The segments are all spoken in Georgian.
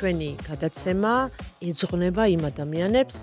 ჩვენი გადაცემა ეძღვნება იმ ადამიანებს,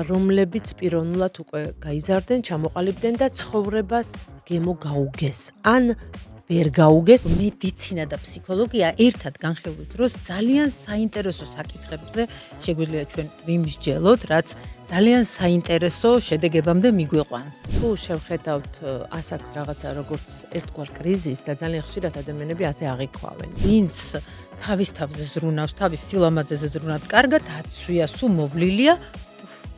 რომლებიც პიროვნულად უკვე გაიზარდნენ, ჩამოყალიბდნენ და ცხოვრებას გემო გაუგეს. ან ვერ გაუგეს. მედიცინა და ფსიქოლოგია ერთად განხილვის დროს ძალიან საინტერესო საკითხებზე შეგვიძლია ჩვენ ვიმსჯელოთ, რაც ძალიან საინტერესო შედეგებამდე მიგვიყვანს. თუ შევხედავთ ასაკს რაღაცა როგორც ერთგვარ კრიზისს და ძალიან ხშირად ადამიანები ასე აღიქვავენ. ვინც თავის თავზე ზრუნავს, თავის სილამაზეზე ზრუნავს, კარგად აცვია, სულ მოვლილია,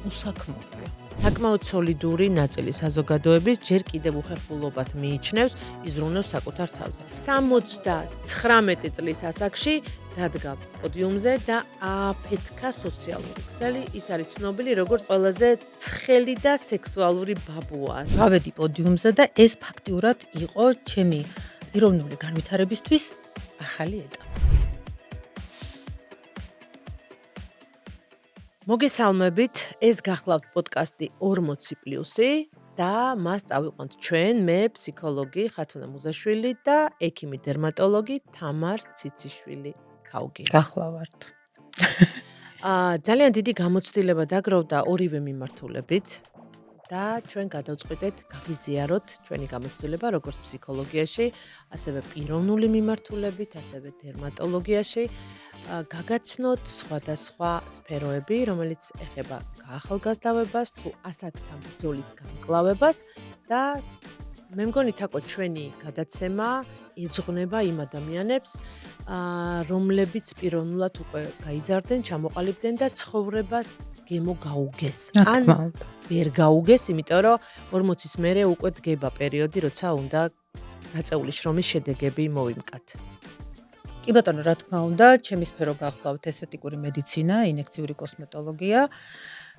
უსაქმოა. საკმაოდ სოლიდური ნაწილი საზოგადოების ჯერ კიდევ უხერხულობად მიიჩნევს იზრუნოს საკუთარ თავზე. 79 წლის ასაკში დადგა პოდიუმზე და აფეთქა სოციალური ქსელი. ის არის ცნობილი როგორც ყველაზე ცხელი და სექსუალური ბაბუა. გავედი პოდიუმზე და ეს ფაქტიურად იყო ჩემი ეროვნული განვითარებისთვის ახალი ეტაპი. მოგესალმებით, ეს გახლავთ პოდკასტი 40+ და მას წავიყვანთ ჩვენ, მე ფსიქოლოგი ხათუნა მუზაშვილი და ექიმი დერმატოლოგი თამარ ციციშვილი ქაუგი. გახლავართ. ძალიან დიდი გამოცდილება დაგროვდა ორივე მიმართულებით და ჩვენ გადავწყვიტეთ გავიზიაროთ ჩვენი გამოცდილება როგორც ფსიქოლოგიაში, ასევე პიროვნული მიმართულებით, ასევე დერმატოლოგიაში. გაგაცნოთ სხვადასხვა სფეროები, რომელიც ეხება გაახალგაზრდავებას, თუ ასაკთან ბრძოლის გამკლავებას და მე მგონი თაკო ჩვენი გადაცემა ეძღვნება იმ ადამიანებს, რომლებიც პიროვნულად უკვე გაიზარდნენ, ჩამოყალიბდნენ და ცხოვრებას გემო გაუგეს. ან ვერ გაუგეს, იმიტომ რომ 40-ის მერე უკვე დგება პერიოდი, როცა უნდა გაწეული შრომის შედეგები მოვიმკათ. კი ბატონო, რა თქმა უნდა, ჩემი სფერო გახლავთ ესთეტიკური მედიცინა, ინექციური კოსმეტოლოგია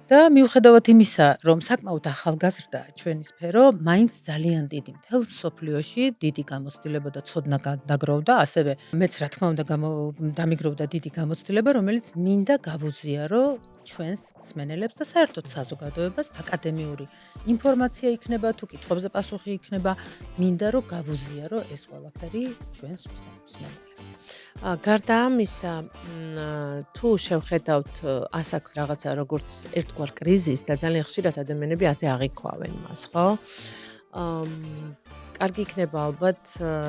და მიუხედავად იმისა, რომ საკმაოდ ახალგაზრდაა ჩვენი სფერო, მაინც ძალიან დიდი მთელ მსოფლიოში დიდი გამოცდილება და ცოდნა დაგროვდა, ასევე მეც რა თქმა უნდა დამიგროვდა დიდი გამოცდილება, რომელიც მინდა გავუზიარო ჩვენს მსმენელებს და საერთოდ საზოგადოებას. აკადემიური ინფორმაცია იქნება, თუ კითხვებზე პასუხი იქნება, მინდა რომ გავუზიარო ეს ყველაფერი ჩვენს მსმენელებს. გარდა ამისა, თუ შევხედავთ ასაკს რაღაცა როგორც ერთგვარ კრიზისს და ძალიან ხშირად ადამიანები ასე აღიქვავენ მას, ხო? კარგი იქნება ალბათ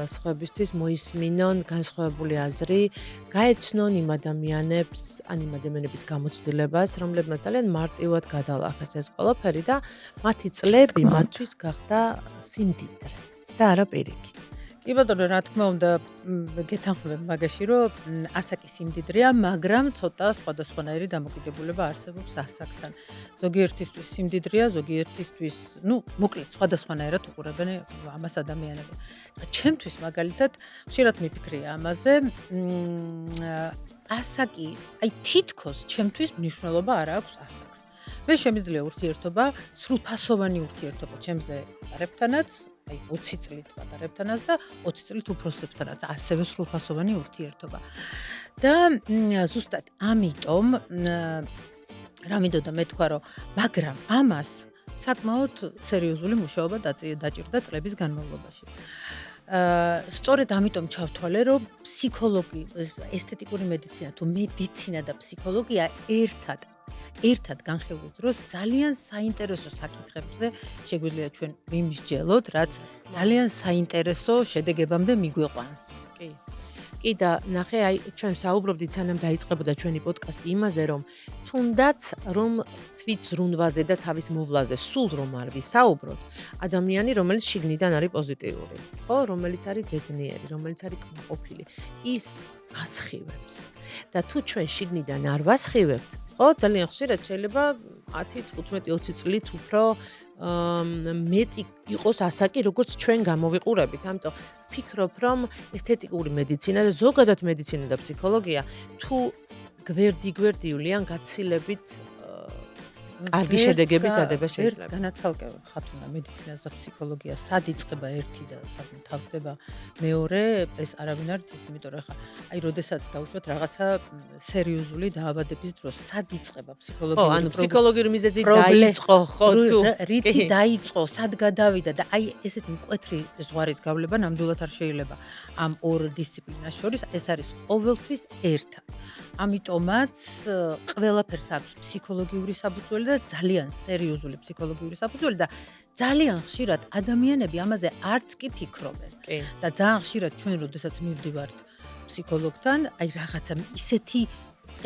სხვებისთვის მოისმინონ განსხვავებული აზრი, გაეცნონ იმ ადამიანებს, ან იმ ადამიანების გამოცდილებას, რომლებმაც ძალიან მარტივად გადაალახეს ეს ყველაფერი და მათი წლები მათთვის გახდა სიმდიდრე და არა პირიქით. კი ბატონო, რა თქმა უნდა, გეთანხმებ მაგაში, რომ ასაკი სიმდიდრეა, მაგრამ ცოტა სხვადასხვანაირი დამოკიდებულება არსებობს ასაკთან. ზოგიერთისთვის სიმდიდრეა, ზოგიერთისთვის, მოკლედ სხვადასხვანაირად უყურებენ ამას ადამიანები. ჩემთვის მაგალითად, ხშირად მიფიქრია ამაზე, ასაკი, თითქოს ჩემთვის მნიშვნელობა არ აქვს ასაკს. მე შემიძლია ურთიერთობა, სრულფასოვანი ურთიერთობა ჩემზე პატარებთანაც, 20 წლით პატარებთანაც და 20 წლით უფროსებთანაც, ასევე სრულფასოვანი ურთიერთობა. და ზუსტად ამიტომ რა მინდოდა მეთქვა, რომ მაგრამ ამას საკმაოდ სერიოზული მუშაობა დაჭირდა წლების განმავლობაში. სწორედ ამიტომ ჩავთვალე, რომ ფსიქოლოგი, ესთეტიკური მედიცინა თუ მედიცინა და ფსიქოლოგია ერთად განხილვის დროს ძალიან საინტერესო საკითხებზე შეგვიძლია ჩვენ ვიმსჯელოთ, რაც ძალიან საინტერესო შედეგებამდე მიგვიყვანს. კი და ნახე, ჩვენ საუბრობდით სანამ დაიწყებოდა ჩვენი პოდკასტი იმაზე, რომ თუნდაც რომ თვით ზრუნვაზე და თავის მოვლაზე სულ რომ არ ვისაუბროთ, ადამიანი, რომელიც შიგნიდან არის პოზიტიური, ხო, რომელიც არის ბედნიერი, რომელიც არის კმაყოფილი, ის ასხივებს. და თუ ჩვენ შიგნიდან არ ვასხივებთ, ხო, ძალიან ხშირად შეიძლება 10, 15, 20 წლით უფრო მეტი იყოს ასაკი, როგორც ჩვენ გამოვიყურებით. ამიტომ ვფიქრობ, რომ ესთეტიკური მედიცინა და ზოგადად მედიცინა და ფსიქოლოგია თუ გვერდიგვერდიული ან გაცილებით კარგი შედეგების დადება შეიძლება. ერთ განაცალკევებ ხათუნა მედიცინას და ფსიქოლოგიას, სად იწყება ერთი და სად თავდება მეორე, ეს არავინ არ იცის, იმიტომ რომ როდესაც დავუშვათ რაღაცა სერიოზული დაავადების დროს, სად იწყება ფსიქოლოგიური ხო, ანუ ფსიქოლოგიური მიზეზი დაიწყო, ხო, თუ რითი დაიწყო, სად გადავიდა და ესეთი მკვეთრი ზღვარის გავლება ნამდვილად არ შეიძლება ამ ორ დისციპლინას შორის, ეს არის ყოველთვის ერთად. ამიტომაც ყველაფერს აქვს ფსიქოლოგიური საფუძველი და ძალიან სერიოზული ფსიქოლოგიური საფუძველი და ძალიან ხშირად ადამიანები ამაზე არც კი ფიქრობენ. კი. და ძალიან ხშირად ჩვენ როდესაც მივდივართ ფსიქოლოგთან, აი რაღაცა ისეთი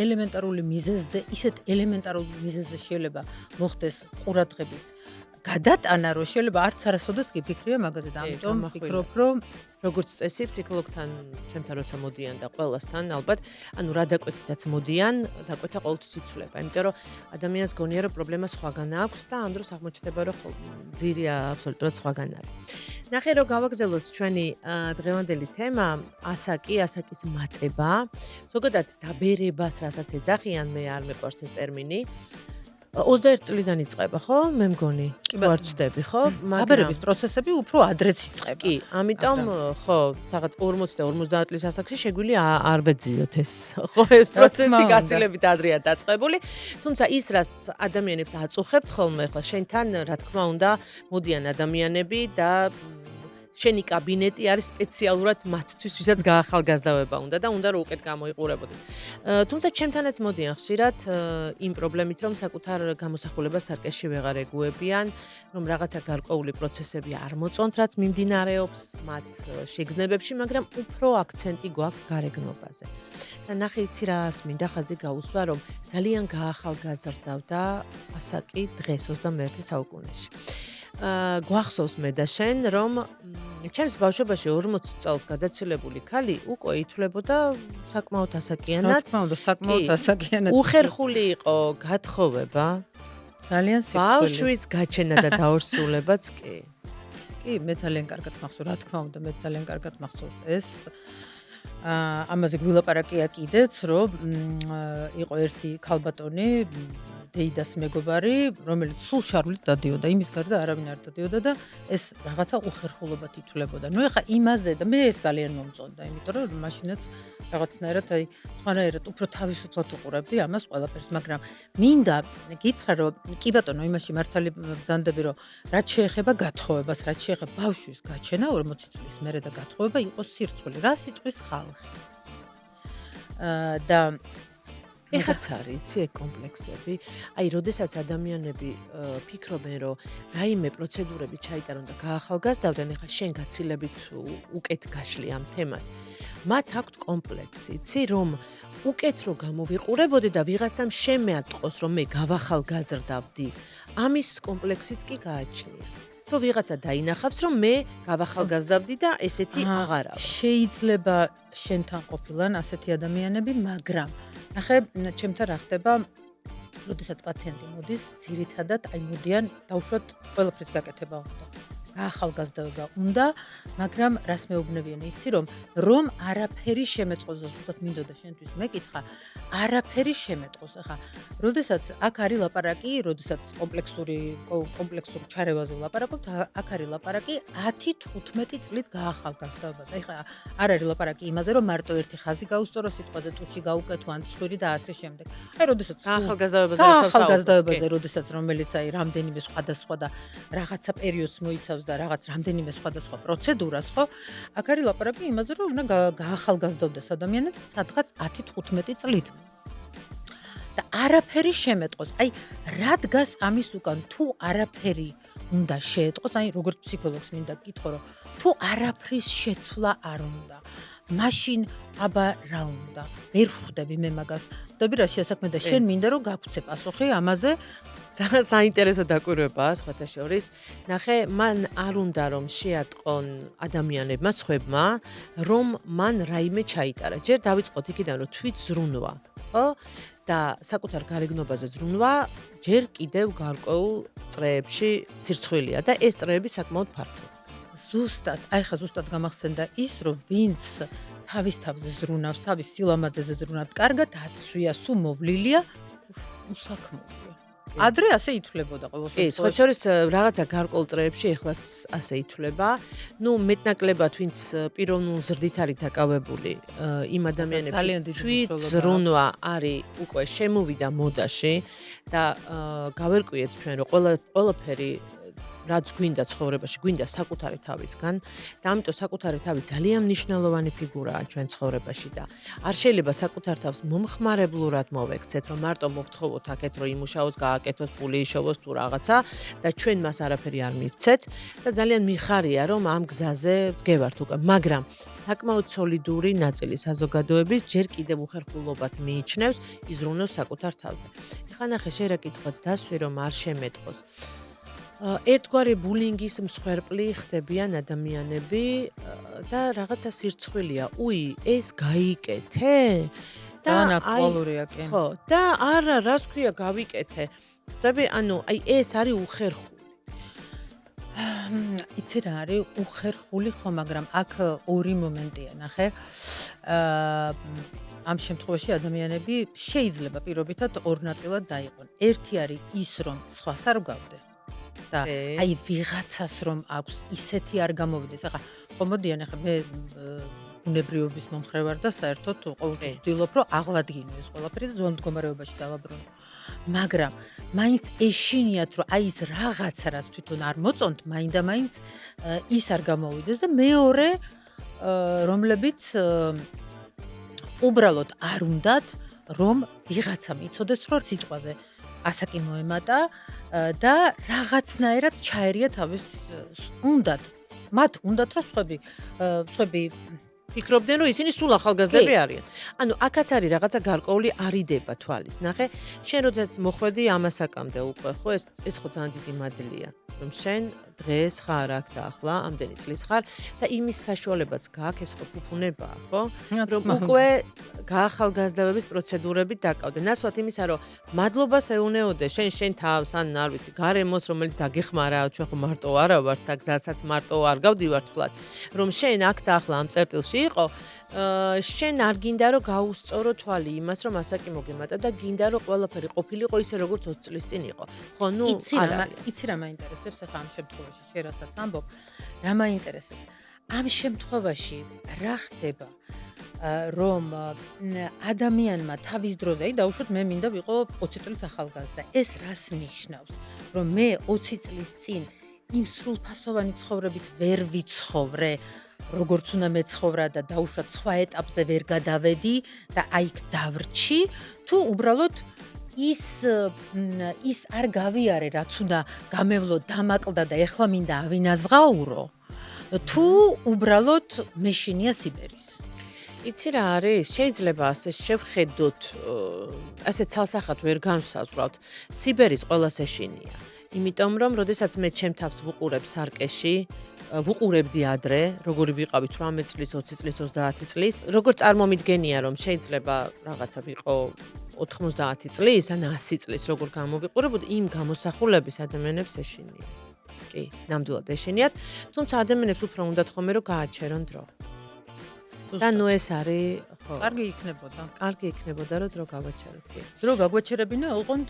ელემენტარული მიზეზზე, ისეთ ელემენტარულ მიზეზზე შეიძლება მოხდეს ყურადღების გადატანა, რომ შეიძლება არც არასოდეს გიფიქრია მაგაზე და ამიტომ ვფიქრობ, რომ როგორც წესი ფსიქოლოგთან ჩემთან როცა მოდიან და ყველასთან ალბათ, ანუ რა დაკვეთითაც მოდიან, დაკვეთა ყოველთვის იცვლება, იმიტომ რომ ადამიანს გონია რომ პრობლემა სხვაგან აქვს და ამ დროს აღმოჩნდება რომ ძირია აბსოლუტურად სხვაგან არის. ნახე რომ გავაგრძელოთ ჩვენი დღევანდელი თემა, ასაკის მატება, ზოგადად დაბერებას, რასაც ეძახიან, მე არ მეყვარს ეს ტერმინი. 21 წლიდან იწყება, ხო? მე მგონი. ვარ ვწდები, ხო? დაბერების პროცესები უფრო ადრეც იწყება. კი, ამიტომ ხო, რაღაც 40 და 50 წლის ასაკში შეგვიძლია არ ვეძიოთ ეს. ხო, ეს პროცესი გაცილებით ადრეა დაწყებული. თუმცა ის რაც ადამიანებს აწუხებთ ხოლმე, ხო, შენთან, რა თქმა უნდა, მოდიან ადამიანები და შენი კაბინეტი არის სპეციალურად მათთვის, ვისაც გაახალგაზრდავება უნდა და უნდა რომ უკეთ გამოიყურებოდეს. თუმცა ჩემთანაც მოდიან ხშირად იმ პრობლემით, რომ საკუთარ გამოსახულებას სარკეში ვეღარ ეგუებიან, რომ რაღაცა გარკვეული პროცესები არ მოწონთ, რაც მიმდინარეობს მათ შეგრძნებებში, მაგრამ უფრო აქცენტი გვაქვს გარეგნობაზე. და ნახე იცი რას მინდა ხაზი გაუსვა, რომ ძალიან გაახალგაზრდავდა ასაკი დღეს 21 საუკუნეში. გვახსოვს მე და შენ, რომ ჩემს ბავშვობაში 40 წელს გადაცილებული ქალი უკვე ითვლებოდა საკმაოდ ასაკიანად. რა თქმა უნდა, საკმაოდ ასაკიანად. უხერხული იყო გათხოვება. ძალიან სიკვდილი. ბავშვის გაჩენა და დაორსულებაც კი. კი, მე ძალიან კარგად მახსოვს, რა თქმა უნდა, მე ძალიან კარგად მახსოვს ეს. ამაზე გვილაპარაკია კიდეც, რომ იყო ერთი ქალბატონი დეიდას მეგობარი, რომელიც სულ შარვლით დადიოდა, იმის გარდა არავინ არ დადიოდა და ეს რაღაცა უხერხულობად ითვლებოდა. ნუ ეხა იმაზე და მე ეს ძალიან მომწონდა, იმიტომ რომ მაშინაც რაღაცნაირად აი სხვანაირად უფრო თავისუფლად უყურებდი ამას ყველაფერს, მაგრამ მინდა გითხრა, რომ კი ბატონო, იმაში მართალი ბრძანდები, რომ რაც შეეხება გათხოვებას, რაც შეეხება ბავშვის გაჩენა 40 წლის მერე და გათხოვება იყოს სირცხვილი, რა სიტყვის ხალხი. და ეხაც არის, იცი, ეგ კომპლექსები. აი, როდესაც ადამიანები ფიქრობენ, რომ რაიმე პროცედურები ჩაიტარონ და გაახალგაზრდავდნენ, ეხა შენ გაცილებით უკეთ გაშლი ამ თემას. მათ აქვთ კომპლექსი, იცი, რომ უკეთ რო გამოვიყურებოდი და ვიღაცამ შემეატყოს, რომ მე გავახალგაზრდავდი. ამის კომპლექსიც კი გააჩნია. რომ ვიღაცა დაინახავს, რომ მე გავახალგაზრდავდი და ესეთი აღარავა. შეიძლება შენთან ყოფილან ასეთი ადამიანები, მაგრამ ნახე, ჩემთან რა ხდება, როდესაც პაციენტი მოდის, ძირითადად აი მოდიან დავუშვათ ყველაფრის გაკეთება უნდა. გაახალგაზრდავება უნდა, მაგრამ რას მეუბნებიან, იცი, რომ არაფერი შემეწყოს, ზუსტად მინდოდა შენთვის მეკითხა, არაფერი შემეწყოს. ახლა, როდესაც აქ არის ლაპარაკი, როდესაც კომპლექსურ ჩარევაზე ვლაპარაკობთ, აქ არის ლაპარაკი 10-15 წლით გაახალგაზრდავებაზე. ახლა არ არის ලაპარაკი იმაზე, რომ მარტო ერთი ხაზი გაუსწორო სიტყვაზე, ტუჩი გაუკეთო ან ცხვირი და ასე შემდეგ. აი, როდესაც გაახალგაზრდავებაზე, როდესაც რომელიც აი რამდენიმე სხვადასხვა და რაღაცა პერიოდს მოიცავს და რაღაც რამდენიმე სხვადასხვა პროცედურას, ხო? აქ არის ლაპარაკი იმაზე, რომ უნდა გაახალგაზრდავდეს ადამიანები სადღაც 10-15 წლით. და არაფერი შემეტყოს. აი, რა დგას ამის უკან? თუ არაფერი უნდა შეეტყოს, აი, როგორც ფსიქოლოგს მინდა გითხო, რომ თუ არაფრის შეცვლა არ უნდა, მაშინ აბა რა უნდა? ვერ ხვდები მე მაგას. ხვდები რა შეასაქმე და შენ მინდა რომ გაგვცე პასუხი ამაზე. ძალიან საინტერესო დაკვირვებაა სხვათა შორის. ნახე, მან არ უნდა რომ შეატყონ ადამიანებმა, სხვებმა, რომ მან რაიმე ჩაიტარა. ჯერ დავიწყოთ იქიდან, რომ თვით ზრუნვა, ხო? და საკუთარ გარეგნობაზე ზრუნვა, ჯერ კიდევ გარკვეულ წრეებში სირცხვილია და ეს წრეები საკმაოდ ფართოა. ზუსტად გამახსენდა ის, რომ ვინც თავის თავზე ზრუნავს, თავის სილამაზეზე ზრუნავს, კარგად აცვია, სულ მოვლილია, უსაქმოა. ადრე ასე ითვლებოდა ყოველ შემთხვევაში. სხვა შორის რაღაცა გარკვეულ წრეებში ეხლაც ასე ითვლება. ნუ მეტნაკლებად ვინც პიროვნულ ზრდით არის დაკავებული იმ ადამიანებს თვით ზრუნვა არის უკვე შემოვიდა მოდაში და გავერკვიეთ ჩვენ რომ ყველაფერი რაც გვინდა ცხოვრებაში, გვინდა საკუთარი თავისგან და ამიტომ საკუთარი თავი ძალიან მნიშვნელოვანი ფიგურაა ჩვენ ცხოვრებაში და არ შეიძლება საკუთარ თავს მომხმარებლურად მოვექცეთ, რომ მარტო მოვთხოვოთ აქეთ, რომ იმუშაოს, გააკეთოს, პული იშოვოს თუ რაღაცა და ჩვენ მას არაფერი არ მივცეთ და ძალიან მიხარია, რომ ამ გზაზე ვდგევართ უკვე, მაგრამ საკმაოდ სოლიდური ნაწილი საზოგადოების ჯერ კიდევ უხერხულობად მიიჩნევს იზრუნოს საკუთარ თავზე. ეხლა ნახე, შენ რა კითხვაც დასვი, რომ არ შემეტყოს. ერთგვარი ბულინგის მსხვერპლი ხდებიან ადამიანები და რაღაცა სირცხვილია. უი, ეს გაიკეთე? ძალიან აქტუალურია, კი. ხო, და არა, რას ქვია გავიკეთე? ხვდები, ანუ აი ეს არის უხერხული. იცი რა არის უხერხული ხო, მაგრამ აქ ორი მომენტია, ნახე. ამ შემთხვევაში ადამიანები შეიძლება პირობითად ორ ნაწილად დაიყონ. ერთი არის ის, რომ სხვას არ გავდე. და აი ვიღაცას რომ აქვს ისეთი არ გამოვიდეს. ახლა ხო მოდიან, ახლა მე ბუნებრიობის მომხრე ვარ და საერთოდ ყოველთვის ვცდილობ, რომ აღვადგინო ეს ყველაფერი და ზოგ მდგომარეობაში დავაბრუნო. მაგრამ მაინც ეშინიათ, რომ აი ეს რაღაცა, რაც თვითონ არ მოწონთ, მაინდა-მაინც ის არ გამოვიდეს და მეორე, რომლებიც უბრალოდ არ უნდათ, რომ ვიღაცა მიცოდეს, რომ სიტყვაზე ასაკი მოემატა და რაღაცნაირად ჩაერია თავის უნდათ. მათ უნდათ, რომ სხვები ფიქრობდნენ, რომ ისინი სულ ახალგაზრდები არიან. ანუ აქაც არის რაღაცა გარკვეული არიდება თვალის. ნახე, შენ როდესაც მოხვედი ამასაკამდე უკვე, ხო, ეს ხო ძალიან დიდი მადლია, რომ შენ დღეს ხარ აქ და ახლა ამდენი წლის ხარ და იმის საშუალებაც გააქვს, ეს ხო ფუფუნებაა, ხო? რომ უკვე გაახალგაზრდების პროცედურები დაკავდე. ნაცვლად იმისა, რომ მადლობას ეუნეოდე შენ თავს, ან არ ვიცი, გარემოს, რომელიც დაგეხმარა, ჩვენ ხო მარტო არა ვართ და გზასაც მარტო არ გავდივართ თქვათ, რომ შენ აქ და ახლა ამ წერტილში იყო, შენ არ გინდა რომ გაუსწორო თვალი იმას, რომ ასაკი მოგემატა და გინდა რომ ყველაფერი ყოფილიყო ისე როგორც 20 წლის წინ იყო. ხო, ნუ იცი რა მაინტერესებს ახლა ამ შემთხვევაში, შენ რასაც ამბობ, რა მაინტერესებს? ამ შემთხვევაში რა ხდება? რომ ადამიანმა თავის დროზე, აი დაუშვათ მე მინდა ვიყო 20 წლის ახალგაზრდა. ეს რას ნიშნავს? რომ მე 20 წლის წინ იმ სრულფასოვანი ცხოვრებით ვერ ვიცხოვრე, როგორც უნდა მეცხოვრა და დაუშვათ სხვა ეტაპზე ვერ გადავედი და აი იქ დავრჩი, თუ უბრალოდ ის არ გავიარე, რაც უნდა გამევლო, დამაკლდა და ეხლა მინდა ავინაზღაურო, თუ უბრალოდ მეშინია სიბერის. იცი რა არის? შეიძლება ასე შევხედოთ, ასე ცალსახად ვერ განვსაზღვრავთ. სიბერის ყველას ეშინია. იმიტომ რომ, როდესაც მე ჩემ თავს ვუყურებ სარკეში, ვუყურებდი ადრე, როგორი ვიყავი 18 წლის, 20 წლის, 30 წლის, როგორ წარმომიდგენია, რომ შეიძლება რაღაცა ვიყო 90 წლის, ან 100 წლის, როგორ გამოვიყურებოდი, იმ გამოსახულების ადამიანებს ეშინიათ. კი, ნამდვილად ეშინიათ, თუმცა ადამიანებს უფრო უნდათ ხოლმე, რომ გააჩერონ დრო. და ნუ ეს არის, ხო. კარგი იქნებოდა. კარგი იქნებოდა, რომ დრო გავაჩეროთ, კი. დრო გაგვაჩერებინა, ოღონდ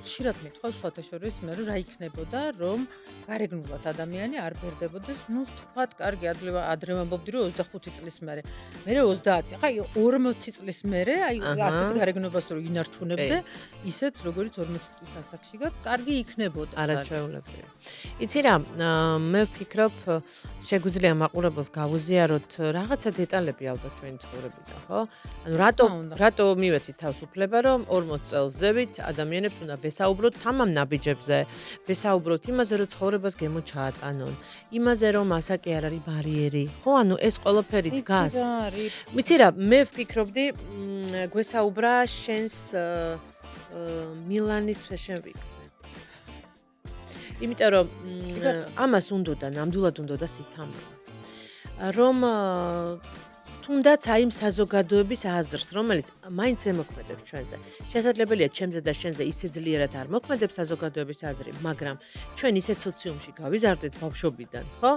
ხშირად მithავს სხვათაშორის მე რა იქნებოდა, რომ გარეგნულად ადამიანი არ ბერდებოდეს, ნუ თქვათ, კარგი ადრე ვამბობდი, რომ 25 წლის მერე. მერე 30. ხა 40 წლის მერე, აი ასეთ გარეგნობას რო ინარჩუნებდე, ისეთ როგორც 40 წლის ასაკში გაქვს, კარგი იქნებოდა. არაჩვეულებრივი. იცი რა, მე ვფიქრობ, შეგვიძლია მაყურებელს გავუზიაროთ რაღაცა დეტალები ალბათ ჩვენი ცხოვრებიდან, ხო? ანუ რატო მივეცით თავისუფლება, რომ 40 წელს ზევით ადამიანებს უნდა ვესაუბროთ თამამ ნაბიჯებზე, ვესაუბროთ იმაზე, რომ ცხოვრებას გემო ჩაატანონ, იმაზე, რომ ასაკი არ არის ბარიერი, ხო? ანუ ეს ყველაფერი დგას. ვიცი რა, მე ვფიქრობდი, გვესაუბრა შენს მილანის Fashion Week-ზე. იმიტომ რომ ამას უნდოდა, ნამდვილად უნდოდა სითამო. რომ თუნდაც აი იმ საზოგადოების აზრს, რომელიც მაინც ემოქმედებს ჩვენზე. შესაძლებელია ჩემზე და შენზე ისე ძლიერად არ მოქმედებს საზოგადოების აზრი, მაგრამ ჩვენ ისეთ სოციუმში გავიზარდეთ ბავშვობიდან, ხო?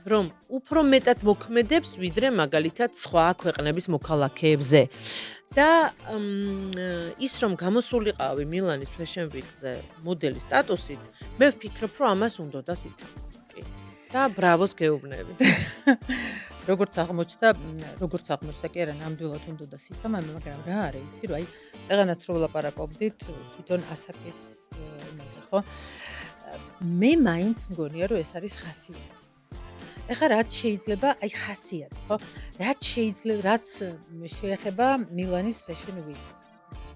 რომ უფრო მეტად მოქმედებს, ვიდრე მაგალითად სხვა ქვეყნების მოქალაქეებზე. და ის რომ გამოსულიყავი მილანის Fashion Week-ზე მოდელის სტატუსით, მე ვფიქრობ, რომ ამას უნდოდა სითამო. და ბრავოს გეუბნები. როგორც აღმოჩნდა კი არა, ნამდვილად უნდოდა სითამო, მაგრამ რა არის, იცი რომ აი წეღანაც რო ვლაპარაკობდით თვითონ ასაკის იმაზე, ხო? მე მაინც მგონია რომ ეს არის ხასიათი. ეხლა რაც შეიძლება, აი ხასიათი, ხო? რაც შეეხება მილანის Fashion Week-ს.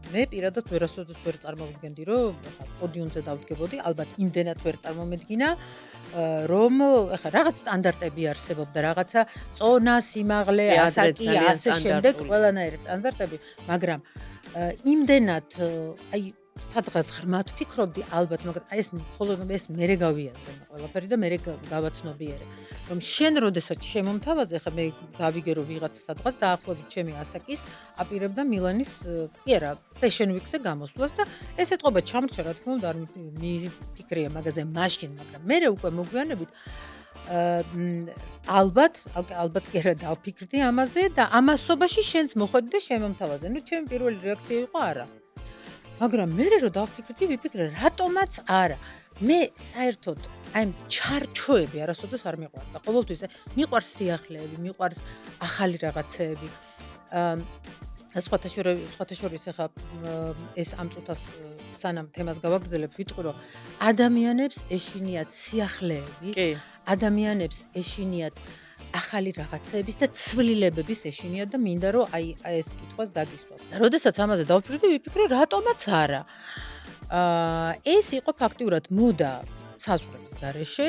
მე პირადად ვერასოდეს ვერ წარმოვიდგენდი, რომ ეხლა პოდიუმზე დავდგებოდი, ალბათ იმდენად ვერ წარმომედგინა, რომ ეხლა რაღაც სტანდარტები არსებობდა, რაღაცა წონა, სიმაღლე, ასაკი, ასე შემდეგ, ყველანაირი სტანდარტები, მაგრამ იმდენად აი სადღაც ღრმად ვფიქრობდი, ალბათ, მაგრამ ეს მხოლოდ ეს მერე გავიაზრე ყველაფერი და მერე გავაცნობიერე. რომ შენ როდესაც შემომთავაზე, ხა მე გავიგე რომ ვიღაცა სადღაც დაახლოებით ჩემი ასაკის აპირებდა მილანის კი არა Fashion Week-ზე გამოსვლას და ეს ეთყობა ჩამრჩა რა თქმა უნდა არ მიფიქრია მაგაზე მაშინ, მაგრამ მე უკვე მოგვიანებით ალბათ კი არა დავფიქრდი ამაზე და ამასობაში შენს მოხვედი და შემომთავაზე. ნუ ჩემი პირველი რეაქცია იყო არა. მაგრამ მე რო დავფიქრდი, ვიფიქრე რატომაც არა. მე საერთოდ აი ჩარჩოები არასოდეს არ მიყვარდა. ყოველთვის მიყვარს სიახლეები, მიყვარს ახალი რაღაცეები. სხვათა შორის ახლა ეს ამ წუთას სანამ თემას გავაგრძელებ, ვიტყვი რომ ადამიანებს ეშინიათ სიახლეების, ადამიანებს ეშინიათ ახალი რაღაცეების და ცვლილებების ეშინიათ და მინდა რომ აი ეს კითხვას დაგისვათ. და როდესაც ამაზე დავფიქრდი, ვიფიქრე რატომაც არა. ეს იყო ფაქტიურად მოდა საზღვრების გარეშე,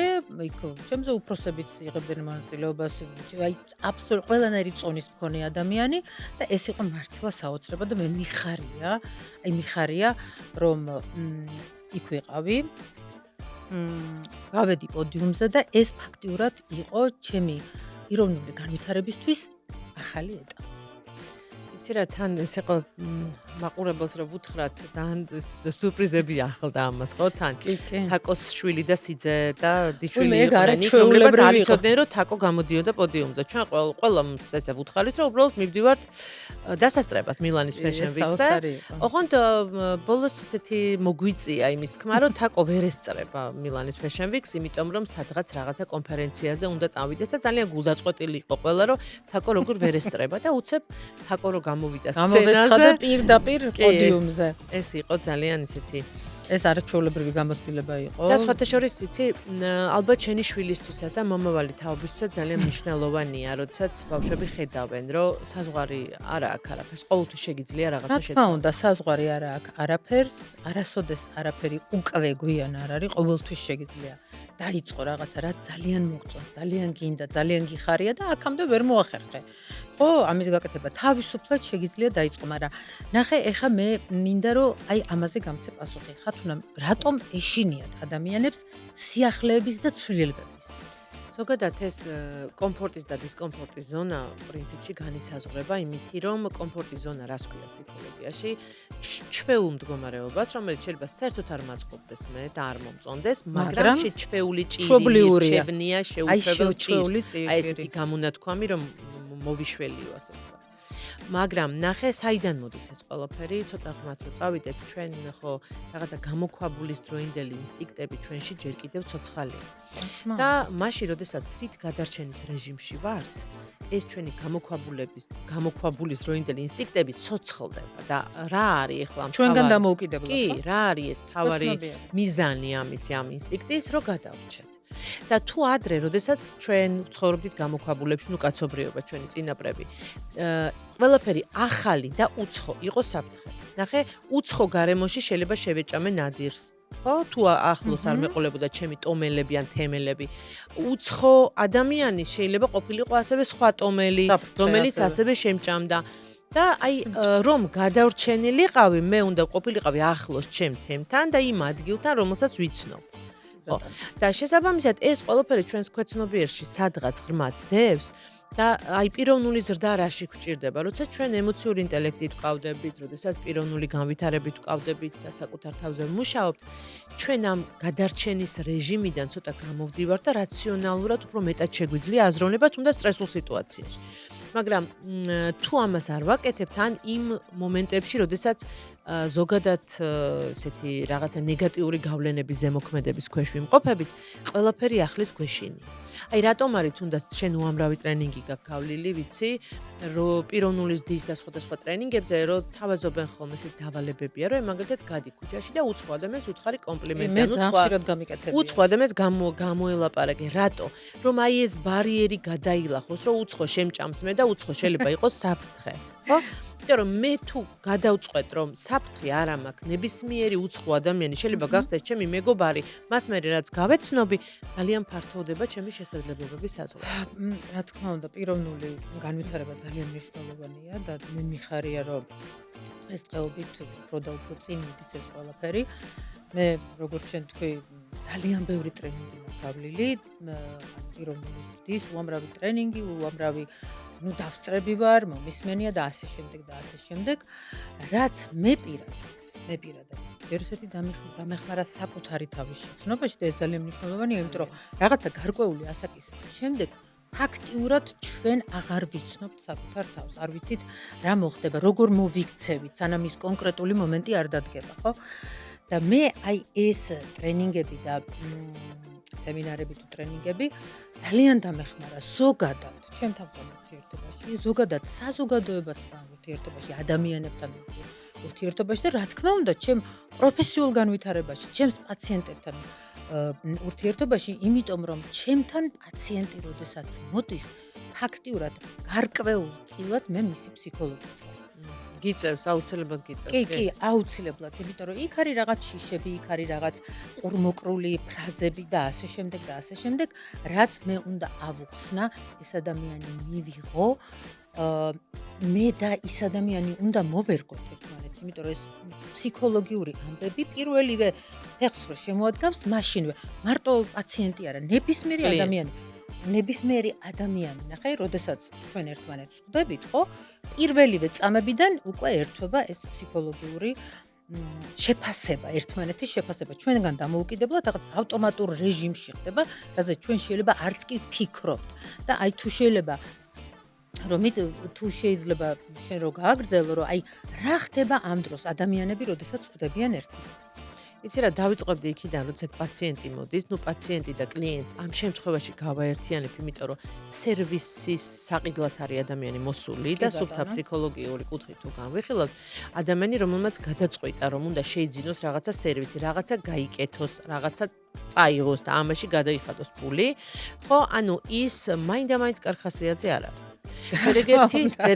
იქ ჩემზე უფროსებიც იღებდნენ მონაწილეობას, აი აბსოლუტურად ყველანაირი წონის მქონე ადამიანი და ეს იყო მართლა საოცრება და მე მიხარია, რომ იქ ვიყავი. გავედი პოდიუმზე და ეს ფაქტიურად იყო ჩემი პიროვნული განვითარებისთვის ახალი ეტაპი. იცი რა, თან ეს იყო მაყურებელს რომ ვუთხრათ, ძალიან სურპრიზები ახლდა ამას, ხო? თან თაკოს შვილი და სიძე და დიშვილი იყვნენ, რომლებიც არ იცოდნენ რომ თაკო გამოდიოდა პოდიუმზე. ჩვენ ყველა ესე ვუთხარით რომ უბრალოდ მივდივართ დასასწრებად მილანის Fashion Week-ზე. ოღონდ ბოლოს ესეთი მოგვიწია იმის თქმა, რომ თაკო ვერ ესწრება მილანის Fashion Week-ს, იმიტომ რომ სადღაც რაღაცა კონფერენციაზე უნდა წავიდეს და ძალიან გულდაწყვეტილი იყო ყველა, რომ თაკო როგორ ვერ ესწრება და უცებ თაკო რო გამოვიდა სცენაზე პირდაპირ პოდიუმზე. ეს იყო ძალიან ისეთი ეს არაჩვეულებრივი გამოცდილება იყო. და სხვათა შორის იცი, ალბათ შენი შვილისთვისაც და მომავალი თაობისთვისაც ძალიან მნიშვნელოვანია, როდესაც ბავშვები ხედავენ, რომ საზღვარი არა აქვს არაფერს, ყოველთვის შეგიძლია რაღაცა შეცვალოს. თქმა უნდა, საზღვარი არა აქვს არაფერს, არასოდეს არაფერი უკვე გვიან არ არის, ყოველთვის შეგიძლია დაიწყო რაღაცა, რაც ძალიან მოგწონს, ძალიან გინდა, ძალიან გიხარია და აქამდე ვერ მოახერხე. ხო, ამის გაკეთება თავისუფლად შეგიძლია დაიწყო, მაგრამ ნახე, ეხა მე მინდა რომ აი ამაზე გამცე პასუხი. ხათუნამ რატომ ეშინიათ ადამიანებს სიახლეების და ცვლილებების? ზოგადად ეს კომფორტის და დისკომფორტის ზონა პრინციპში განისაზღვრება იმითი, რომ კომფორტის ზონა რას ქვია ფსიქოლოგიაში, ჩვეულ მდგომარეობას, რომელიც შეიძლება საერთოდ არ მაწყობდეს მე და არ მომწონდეს, მაგრამ შეჩვეული ჭირი, რჩებნია, შეუჩვეველი ჭირი. აი ესეთი გამონათქვამი, რომ მოვიშველიო ასე ვთქვათ. მაგრამ ნახე, საიდან მოდის ეს ყველაფერი, ცოტა ღრმად რო წავიდეთ, ჩვენ ხო რაღაცა გამოქვაბულის დროინდელი ინსტინქტები ჩვენში ჯერ კიდევ ცოცხალია. და მაშინ, როდესაც თვით გადარჩენის რეჟიმში ვართ, ეს ჩვენი გამოქვაბულის დროინდელი ინსტინქტები ცოცხლდება და რა არის ახლა ამ ჩვენგან დამოუკიდებლად? კი, რა არის ეს თავარი მიზანი ამისი ამ ინსტინქტის, რომ გადავრჩეთ. და თუ ადრე, როდესაც ჩვენ ცხოვრობდით გამოქვაბულებში, ნუ კაცობრიობა, ჩვენი წინაპრები, ყველაფერი ახალი და უცხო იყო საფრთხე. ნახე, უცხო გარემოში შეიძლება შევეჭამე ნადირს. ხო, თუ ახლოს არ მეყოლებოდა ჩემი ტომელები ან თემელები. უცხო ადამიანი შეიძლება ყოფილიყო ასევე სხვა ტომელი, რომელიც ასევე შემჭამდა. და აი რომ გადავრჩენილიყავი, მე უნდა ყოფილიყავი ახლოს ჩემ თემთან და იმ ადგილთან, რომელსაც ვიცნობ. და შესაბამისად ეს ყველაფერი ჩვენს ქვეცნობიერში სადღაც ღრმად დევს და აი პიროვნული ზრდა რაში გვჭირდება, როცა ჩვენ ემოციური ინტელექტით ვკავდებით, როდესაც პიროვნული განვითარებით ვკავდებით და საკუთარ თავზე ვმუშაობთ, ჩვენ ამ გადარჩენის რეჟიმიდან ცოტა გამოვდივართ და რაციონალურად უფრო მეტად შეგვიძლია აზროვნება თუნდაც სტრესულ სიტუაციაში. მაგრამ თუ ამას არ ვაკეთებთ, ან იმ მომენტებში, როდესაც ზოგადად ესეთი რაღაცა ნეგატიური გავლენების ზემოქმედების ქვეშ ვიმყოფებით, ყველაფერი ახლის ქვეშინია. აი რატომ არის თუნდაც შენ უამრავი ტრენინგი გაქვს გავლილი, ვიცი, რომ პიროვნულის დის და სხვადასხვა ტრენინგებზე რომ თავაზობენ ხოლმე ესეთ დავალებებია, რომ მაგალითად გადი ქუჩაში და უცხო ადამიანს უთხარი კომპლიმენტი, მე ძალიან ხშირად გამიკეთებია. უცხო ადამიანს გამოელაპარაკე, რატო? რომ აი ეს ბარიერი გადაილახოს, რომ უცხო შემჭამს მე და უცხო შეიძლება იყოს საფრთხე, ხო? იმიტომ რომ მე თუ გადავწყვეტ რომ საფრთხე არ მაქვს, ნებისმიერი უცხო ადამიანი შეიძლება გახდეს ჩემი მეგობარი, მას მე რაც გავეცნობი, ძალიან ფართოვდება ჩემი შესაძლებლობები საზღვრები. რა თქმა უნდა, პიროვნული განვითარება ძალიან მნიშვნელოვანია და მე მიხარია რომ ეს დღეობით უფრო და უფრო წინ მიდის ეს ყველაფერი. მე როგორც შენ თქვი, ძალიან ბევრი ტრენინგი მაქვს გავლილი, პიროვნული ზრდის, უამრავი ტრენინგი, უამრავი დავსწრები ვარ, მომისმენია და ასე შემდეგ და ასე შემდეგ, რაც მე პირადად ერთერთი დამეხმარა საკუთარი თავის შეცნობაში და ეს ძალიან მნიშვნელოვანია, იმიტომ რომ რაღაცა გარკვეული ასაკის შემდეგ ფაქტიურად ჩვენ აღარ ვიცნობთ საკუთარ თავს, არ ვიცით რა მოხდება, როგორ მოვიქცევით, სანამ ის კონკრეტული მომენტი არ დადგება, ხო? და მე აი ეს ტრენინგები და სემინარები თუ ტრენინგები ძალიან დამეხმარა ზოგადად ჩემთან ურთიერთობაში, ზოგადად საზოგადოებასთან ურთიერთობაში, ადამიანებთან ურთიერთობაში და რა თქმა უნდა, ჩემ პროფესიულ განვითარებაში, ჩემს პაციენტებთან ურთიერთობაში, იმიტომ რომ ჩემთან პაციენტი როდესაც მოდის, ფაქტიურად გარკვეულწილად მე მისი ფსიქოლოგი ვარ. გიწევს, აუცილებლად გიწევს. კი, აუცილებლად, იმიტომ რომ იქ არის რაღაც შიშები, იქ არის რაღაც ყურმოკრული ფრაზები და ასე შემდეგ, რაც მე უნდა ავუხსნა, ეს ადამიანი მივიღო, მე და ის ადამიანი უნდა მოვერგოთ ერთმანეთს, იმიტომ რომ ეს ფსიქოლოგიური ამბები პირველივე ფეხს რო შემოადგავს, მაშინვე მარტო პაციენტი არა, ნებისმიერი ადამიანი, ნახე, როდესაც ჩვენ ერთმანეთს ხვდებით, ხო? პირველივე წამებიდან უკვე ერთვება ეს ფსიქოლოგიური შეფასება, ერთმანეთის შეფასება. ჩვენგან დამოუკიდებლად რაღაც ავტომატურ რეჟიმში ხდება, რაზე ჩვენ შეიძლება არც კი ვფიქრობთ. და აი თუ შეიძლება შენ რო გააგრძელო, რომ აი რა ხდება ამ დროს ადამიანები, როდესაც ხვდებიან ერთმანეთს. იცი რა, დავიწყებდი იქიდან, როდესაც პაციენტი მოდის, პაციენტი და კლიენტს ამ შემთხვევაში გავაერთიანებ, იმიტომ რომ სერვისის საყიდლად არის ადამიანი მოსული და სუფთა ფსიქოლოგიური კუთხით თუ განვიხილავთ, ადამიანი, რომელმაც გადაწყვიტა, რომ უნდა შეიძინოს რაღაცა სერვისი, რაღაცა გაიკეთოს, რაღაცა წაიღოს და ამაში გადაიხადოს ფული, ხო, ანუ ის მაინდა-მაინც კარხასიაძე არ არის.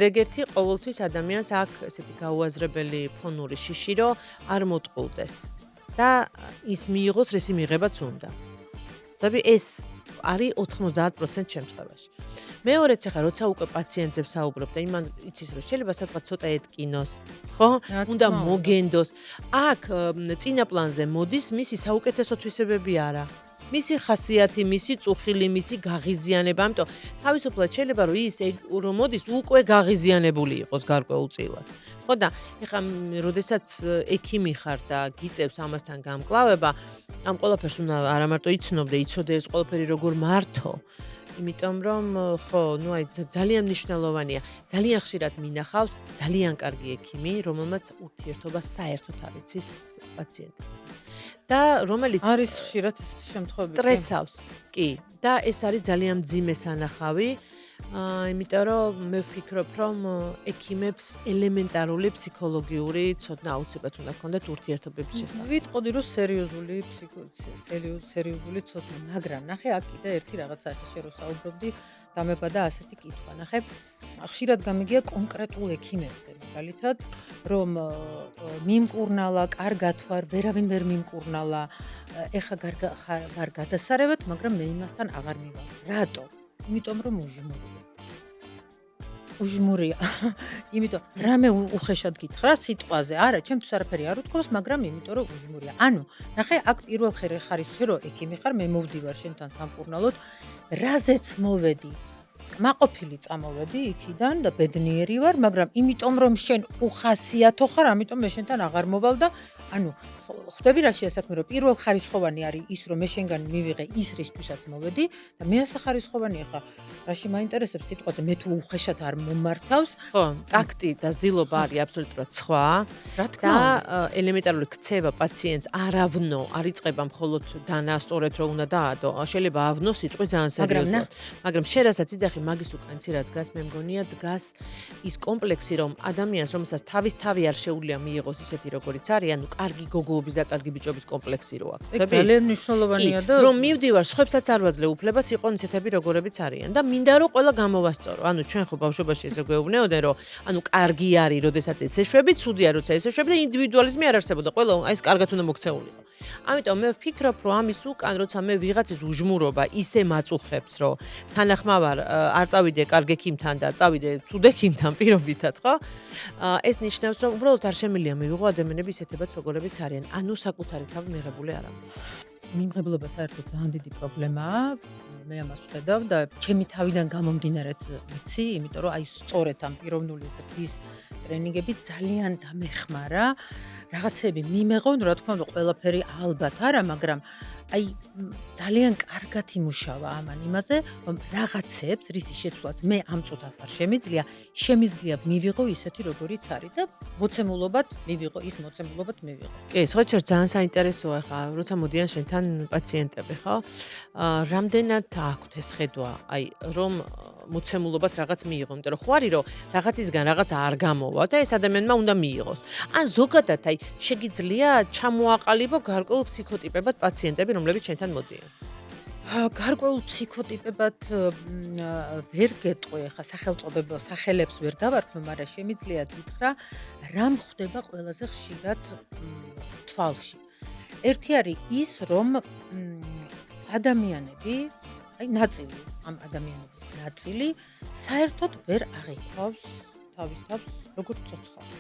ერთ-ერთი ყოველთვის ადამიანს აქვს ესეთი გაუაზრებელი ფონური შიში, რომ არ მოტყულდეს. და ის მიიღოს რისი მიღებაც უნდა. და ეს არის 90% შემთხვევაში. მეორეც ახლა როცა უკვე პაციენტზე ვსაუბრობ და იმან იცის რომ შეიძლება სადღაც ცოტა ეტკინოს, ხო? უნდა მოგენდოს. აქ წინა პლანზე მოდის მისი საუკეთესო თვისებები არა. მისი ხასიათი, მისი წუხილი, მისი გაღიზიანება, ამიტომ თავისუფლად შეიძლება რომ ის რომ მოდის უკვე გაღიზიანებული იყოს გარკვეულწილად. ხო და ეხლა როდესაც ექიმი ხარ და გიწევს ამასთან გამკლავება, ამ ყველაფერს უნდა არა მარტო იცნობდე, იცოდე ეს ყველაფერი როგორ მართო. იმიტომ რომ ხო, აი ძალიან მნიშვნელოვანია. ძალიან ხშირად მინახავს ძალიან კარგი ექიმი, რომელმაც ურთიერთობა საერთოდ არ იცის პაციენტთან. და რომელიც არის ხშირად ეს შემთხვევები. სტრესავს, კი. და ეს არის ძალიან მძიმე სანახავი. იმიტომ რომ მე ვფიქრობ, რომ ექიმებს ელემენტარული ფსიქოლოგიური ცოდნა აუცილებლად უნდა ჰქონდეთ ურთიერთობების შესახებ. ვიტყოდი რომ სერიოზული ცოდნა, მაგრამ ნახე აქ კიდე ერთი რაღაცა ახლა შენ რო საუბრობდი, დამებადა ასეთი კითხვა. ნახე, ხშირად გამიგია კონკრეტულ ექიმებზე, მაგალითად, რომ მიმკურნალა, კარგად ვარ, ვერავინ ვერ მიმკურნალა, ეხა ვარ გადასარევად, მაგრამ მე იმასთან აღარ მივალ. რატო? იმიტომ რომ უჟმურია. იმიტომ რამე უხეშად გითხრა სიტყვაზე. არა, ჩემთვის არაფერი არ უთქვას, მაგრამ იმიტომ რომ უჟმურია. ანუ, ნახე, აქ პირველ ხარისხი რომ ექიმი ხარ, მე მოვდივარ შენთან სამკურნალოდ, რაზეც მოვედი. კმაყოფილი წამოვედი იქიდან და ბედნიერი ვარ, მაგრამ იმიტომ რომ შენ უხასიათო ხარ, ამიტომ მე შენთან აღარ მოვალ და ანუ ხვდები რა შეასაქმე რომ პირველ ხარისხოვანი არის ის რომ მე შენგან მივიღე ის რისთვისაც მოვედი და მეასე ხარისხოვანია ხა რაში მაინტერესებს სიტყვაზე მე თუ უხეშად არ მომართავს ხო, ტაქტი და ზდილობა არის აბსოლუტურად სხვა რა თქმა და უნდა ელემენტარული ქცევა პაციენტს არავნო არ იწყება მხოლოდ დანასწორეთ რომ უნდა დაადო. შეიძლება ავნო სიტყვი ძალიან სერიოზულად. მაგრამ შენ რასაც იძახი მაგის უკან ცირა დგას მე მგონია დგას ის კომპლექსი რომ ადამიანს რომელსაც თავის თავი არ შეუძლია მიიღოს ისეთი როგორიც არის, ანუ კარგი გოგოობის და კარგი ბიჭობის კომპლექსი რო აქვს. ეგ ძალიან მნიშვნელოვანია და რომ მივდივარ, სხვებსაც არ ვაძლევ უფლებას იყონ ისეთები როგორებიც არიან და მინდა რომ ყველა გამოვასწორო. ანუ ჩვენ ხო ბავშვობაში ესე გვეუბნეოდნენ რომ ანუ კარგი არის, როდესაც ესეშვები, ცუდია როცა ესეშვები და ინდივიდუალიზმი არ არსებობდა. ყველა აი ეს კარგად უნდა მოქცეულიყო. ამიტომ მე ვფიქრობ, რომ ამის უკან როცა მე ვიღაცის უჟმურობა ისე მაწუხებს, რომ თანახმავარ არ წავიდე კარგ ექიმთან და წავიდე ცუდ ექიმთან პირობითად, ხო? ეს ნიშნავს, რომ უბრალოდ არ შემიძლია მივიღო ადამიანები ისეთებად, როგორებიც არიან. ანუ საკუთარი თავი მიღებული არ აქვს. მიმღებლობა საერთოდ ძალიან დიდი პრობლემაა. მე ამას ვხედავ და ჩემი თავიდან გამომდინარეც ვიცი, იმიტომ რომ აი სწორედ ამ პიროვნული ზრდის ტრენინგები ძალიან დამეხმარა. რაღაცები მიმეღო, რა თქმა უნდა, ყველაფერი ალბათ არა, მაგრამ აი ძალიან კარგად იმუშავა ამან იმაზე, რომ რაღაცებს, რისი შეცვლაც მე ამ წუთას არ შემიძლია მივიღო ისეთი როგორიც არის და მოცემულობად მივიღო ის მოცემულობად მივიღო. კი, სხვათა ძალიან საინტერესოა ხა, როცა მოდიან შენთან პაციენტები, ხო? რამდენად აქვთ ეს ხედვა, აი რომ მოცემულობად რაღაც მიიღო, იმიტომ რომ ხო არის რომ რაღაცისგან რაღაც არ გამოვა და ეს ადამიანმა უნდა მიიღოს. ან ზოგადად აი შეგიძლია ჩამოაყალიბო გარკვეულ ფსიქოტიპებად პაციენტები, რომლებიც შენთან მოდიან. გარკვეულ ფსიქოტიპებად ვერ გეტყვი, ხა სახელებს ვერ დავარქმევ, მაგრამ შემიძლია გითხრა, რა მხდება ყველაზე ხშირად თვალში. ერთი არის ის, რომ ადამიანები, აი ნაწილი, ამ ადამიანების ნაწილი საერთოდ ვერ აღიქვავს თავის თავს როგორც ცოცხალი.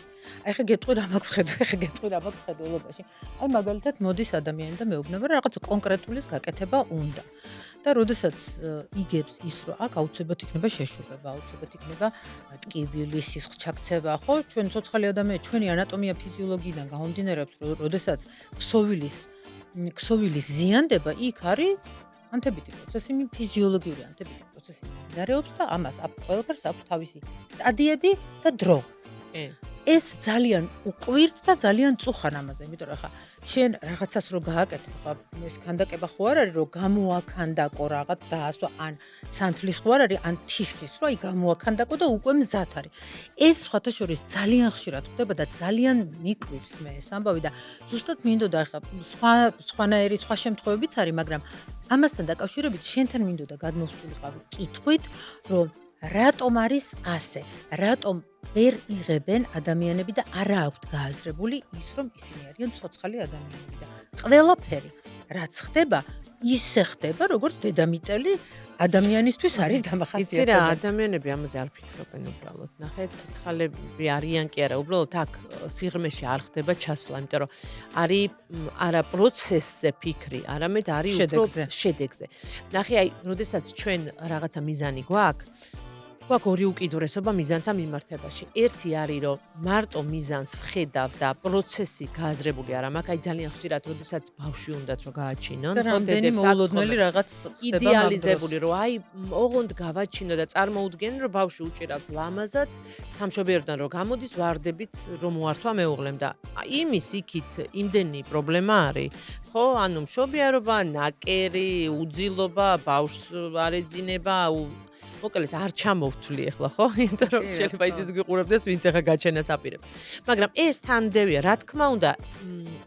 აი ხა გეტყვი რა მაქვს ხედველობაში. აი მაგალითად მოდის ადამიანი და მეუბნება რომ რაღაც კონკრეტულის გაკეთება უნდა. და როდესაც იგებს ის რომ აქ აუცილებლად იქნება შეშუპება, აუცილებლად იქნება ტკივილი, სისხლჩაქცევა, ხო? ჩვენ ცოცხალი ადამიანები, ჩვენი ანატომია ფიზიოლოგიიდან გამომდინარეობს, რომ როდესაც ქსოვილის ზიანდება, იქ არის ანთებითი პროცესი, ფიზიოლოგიური ანთებითი პროცესი მიმდინარეობს და ამას ყველაფერს აქვს თავისი სტადიები და დრო. კი. ეს ძალიან უკვირთ და ძალიან წუხან ამაზე, იმიტომ რომ ხა შენ რაღაცას რო გააკეთებ, ხა ეს ქანდაკება ხო არ არის, რომ გამოაქანდაკო რაღაც დაასვა, ან სანთლის ხო არ არის, ან თიხის, რომ აი გამოაქანდაკო და უკვე მზად არის. ეს სხვათა შორის ძალიან ხშირად ხდება და ძალიან მიკვირს მე ეს ამბავი და ზუსტად მინდოდა ხა სხვანაირი სხვა შემთხვევებიც არის, მაგრამ ამასთან დაკავშირებით შენთან მინდოდა გადმოსულიყავი კითხვით, რომ რატომ არის ასე? რატომ ვერ იღებენ ადამიანები და არა აქვთ გააზრებული ის, რომ ისინი არიან ცოცხალი ადამიანები და ყველაფერი, რაც ხდება, ისე ხდება, როგორც დედამიწელი ადამიანისთვის არის იცი რა, დამახასიათებელი. ადამიანები ამაზე არ ფიქრობენ უბრალოდ. ნახე, ცოცხალები არიან კი არა, უბრალოდ აქ სიღრმეში არ ხდება ჩასვლა, იმიტომ რომ არის არა პროცესზე ფიქრი, არამედ არის უფრო შედეგზე. ნახე, აი, როდესაც ჩვენ რაღაცა მიზანი გვაქვს, ორი უკიდურესობა მიზანთან მიმართებაში. ერთი არის, რომ მარტო მიზანს ვხედავ და პროცესი გააზრებული არ მაქვს, აი ძალიან ხშირად, როდესაც ბავშვი უნდათ რომ გააჩინონ, რამდენი მოულოდნელი რაღაც იდეალიზებული, რომ აი ოღონდ გავაჩინო და წარმოუდგენ, რომ ბავშვი უჭირავს ლამაზად, სამშობიაროდან რომ გამოდის, ვარდებით რომ უართვა მეუღლემ და იმის იქით იმდენი პრობლემა არის. ხო, ანუ მშობიარობა, ნაკერი, უძილობა, ბავშვს არ ეძინება, მოკლედ არ ჩამოვთვლი ახლა, ხო? იმიტომ რომ შეიძლება ისიც გიყურებდეს, ვინც ახლა გაჩენას აპირებს. მაგრამ ეს თანდევია, რა თქმა უნდა,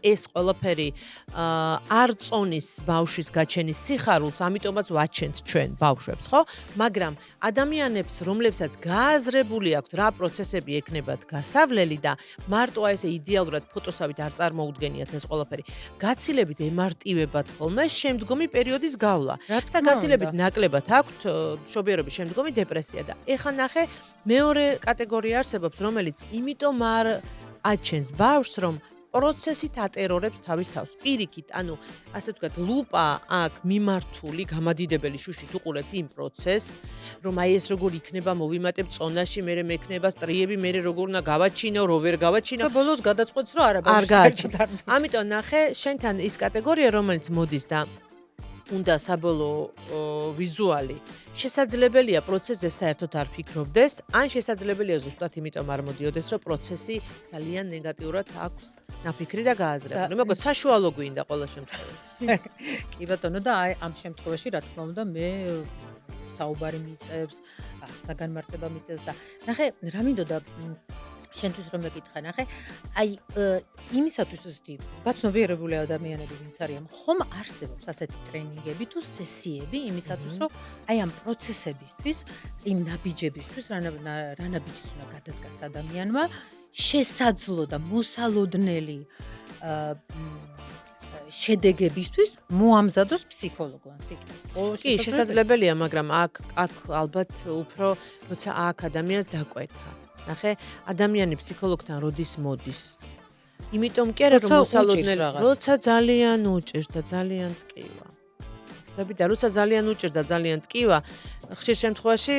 ეს ყველაფერი არ წონის ბავშვის გაჩენის სიხარულს, ამიტომაც ვაჩენთ ჩვენ ბავშვებს, ხო? მაგრამ ადამიანებს, რომლებსაც გააზრებული აქვთ რა პროცესები ექნებათ გასავლელი და მარტო ესე იდეალურად ფოტოსავით არ წარმოუდგენიათ ეს ყველაფერი, გაცილებით ემარტივებათ ხოლმე შემდგომი პერიოდის გავლა. და გაცილებით ნაკლებად აქვთ მშობიარობის შემდგომი დეპრესია და ეხლა ნახე მეორე კატეგორია არსებობს, რომელიც იმიტომ არ აჩენს ბავშვს, რომ პროცესით ატერორებს თავის თავს. პირიქით, ანუ ასე ვთქვათ, ლუპა აქ მიმართული გამადიდებელი შუშით უყურებს იმ პროცესს, რომ აი ეს როგორ იქნება მოვიმატებ წონაში, მე მექნება სტრიები, მე როგორ უნდა გავაჩინო, რო ვერ გავაჩინო. და ბოლოს გადაწყვეტს რომ არა არ გააჩინო. ამიტომ ნახე, შენთან ის კატეგორია, რომელიც მოდის და უნდა საბოლოო ვიზუალი შესაძლებელია პროცესზე საერთოდ არ ფიქრობდეს, ან შესაძლებელია ზუსტად იმიტომ არ მოდიოდეს, რომ პროცესი ძალიან ნეგატიურად აქვს ნაფიქრი და გააზრებული. მოგეთ საშუალო გვინდა ყველა შემთხვევაში. კი ბატონო და აი ამ შემთხვევაში რა თქმა უნდა მე საუბარი მიწევს, საგანმარტება მიწევს და ნახე რა მინდოდა შენთვის რომ მეკითხა ნახე აი იმისათვის ზუსტი გაცნობიერებული ადამიანები ვინც არიან ხომ არსებობს ასეთი ტრენინგები თუ სესიები იმისათვის რომ აი ამ პროცესებისთვის იმ ნაბიჯებისთვის რა ნაბიჯის უნდა გადადგას ადამიანმა შესაძლო და მოსალოდნელი შედეგებისთვის მოამზადოს ფსიქოლოგო ან სიტყვის. კი, შესაძლებელია, მაგრამ აქ ალბათ უფრო როცა აქ ადამიანს დაკვეთა. ნახე, ადამიანი ფსიქოლოგთან როდის მოდის? იმიტომ კი არა რომ მოსალოდნელი, როცა ძალიან უჭირს და ძალიან ტკივა. და როცა ძალიან უჭირს და ძალიან ტკივა, ხშირ შემთხვევაში